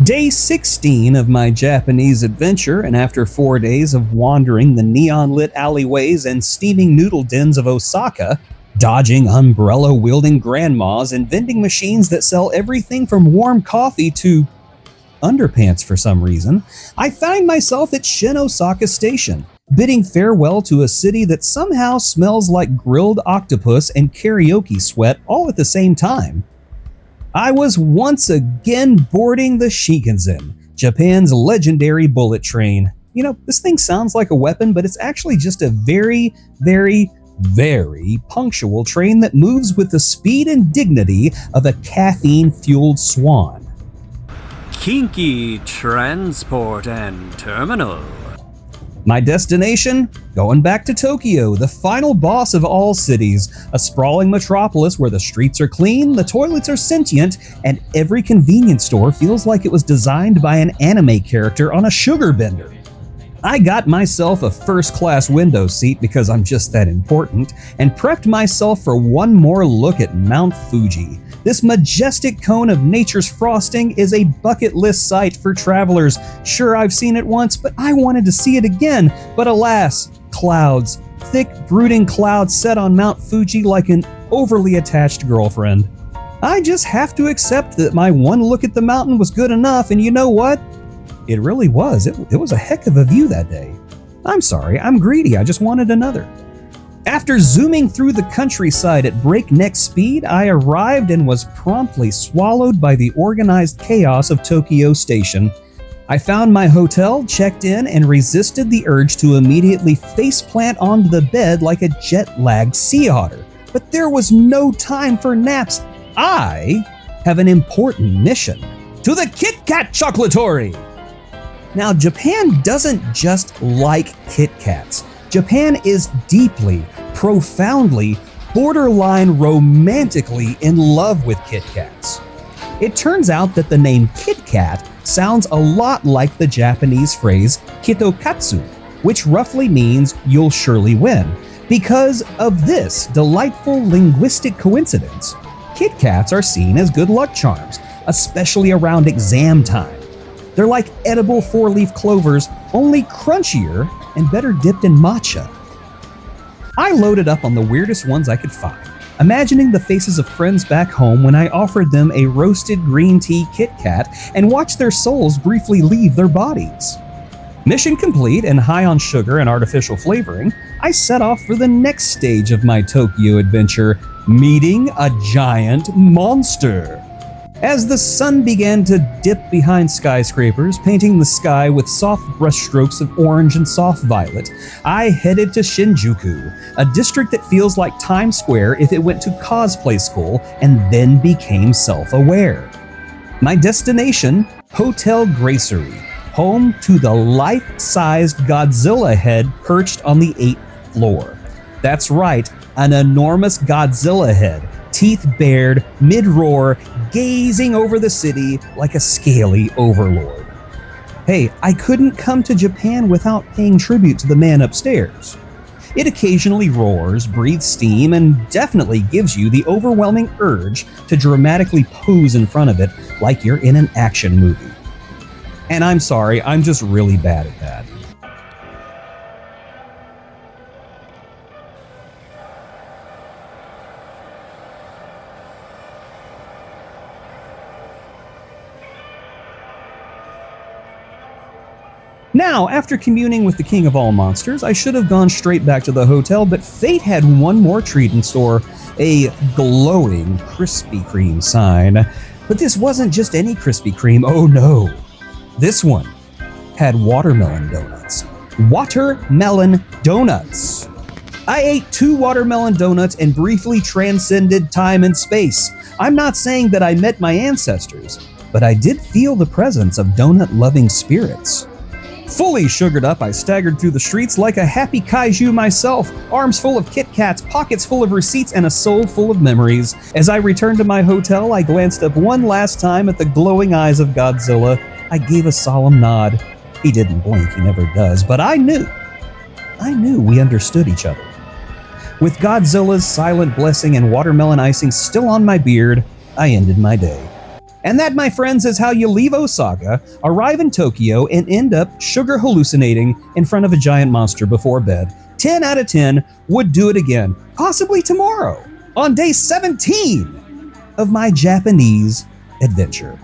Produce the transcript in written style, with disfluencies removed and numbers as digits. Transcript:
Day 16 of my Japanese adventure, and after 4 days of wandering the neon-lit alleyways and steaming noodle dens of Osaka, dodging umbrella-wielding grandmas and vending machines that sell everything from warm coffee to underpants for some reason, I find myself at Osaka Station, bidding farewell to a city that somehow smells like grilled octopus and karaoke sweat all at the same time. I was once again boarding the Shinkansen, Japan's legendary bullet train. You know, this thing sounds like a weapon, but it's actually just a very, very, very punctual train that moves with the speed and dignity of a caffeine-fueled swan. Kinky Transport and Terminal. My destination? Going back to Tokyo, the final boss of all cities, a sprawling metropolis where the streets are clean, the toilets are sentient, and every convenience store feels like it was designed by an anime character on a sugar bender. I got myself a first-class window seat because I'm just that important, and prepped myself for one more look at Mount Fuji. This majestic cone of nature's frosting is a bucket list sight for travelers. Sure, I've seen it once, but I wanted to see it again. But alas, clouds. Thick, brooding clouds set on Mount Fuji like an overly attached girlfriend. I just have to accept that my one look at the mountain was good enough, and you know what? It really was. It was a heck of a view that day. I'm sorry, I'm greedy. I just wanted another. After zooming through the countryside at breakneck speed, I arrived and was promptly swallowed by the organized chaos of Tokyo Station. I found my hotel, checked in, and resisted the urge to immediately faceplant onto the bed like a jet-lagged sea otter. But there was no time for naps. I have an important mission. To the Kit Kat Chocolatory! Now, Japan doesn't just like Kit Kats. Japan is deeply, profoundly, borderline romantically in love with Kit Kats. It turns out that the name Kit Kat sounds a lot like the Japanese phrase kitokatsu, which roughly means you'll surely win. Because of this delightful linguistic coincidence, Kit Kats are seen as good luck charms, especially around exam time. They're like edible four-leaf clovers, only crunchier and better dipped in matcha. I loaded up on the weirdest ones I could find, imagining the faces of friends back home when I offered them a roasted green tea Kit Kat and watched their souls briefly leave their bodies. Mission complete and high on sugar and artificial flavoring, I set off for the next stage of my Tokyo adventure, meeting a giant monster. As the sun began to dip behind skyscrapers, painting the sky with soft brushstrokes of orange and soft violet, I headed to Shinjuku, a district that feels like Times Square if it went to cosplay school and then became self-aware. My destination, Hotel Gracery, home to the life-sized Godzilla head perched on the 8th floor. That's right, an enormous Godzilla head, teeth bared, mid-roar, gazing over the city like a scaly overlord. Hey, I couldn't come to Japan without paying tribute to the man upstairs. It occasionally roars, breathes steam, and definitely gives you the overwhelming urge to dramatically pose in front of it like you're in an action movie. And I'm sorry, I'm just really bad at that. Now, after communing with the king of all monsters, I should have gone straight back to the hotel, but fate had one more treat in store, a glowing Krispy Kreme sign. But this wasn't just any Krispy Kreme, oh no. This one had watermelon donuts. Watermelon donuts! I ate 2 watermelon donuts and briefly transcended time and space. I'm not saying that I met my ancestors, but I did feel the presence of donut-loving spirits. Fully sugared up, I staggered through the streets like a happy kaiju myself, arms full of Kit Kats, pockets full of receipts, and a soul full of memories. As I returned to my hotel, I glanced up one last time at the glowing eyes of Godzilla. I gave a solemn nod. He didn't blink, he never does, but I knew we understood each other. With Godzilla's silent blessing and watermelon icing still on my beard, I ended my day. And that, my friends, is how you leave Osaka, arrive in Tokyo, and end up sugar hallucinating in front of a giant monster before bed. 10 out of 10 would do it again, possibly tomorrow, on day 17 of my Japanese adventure.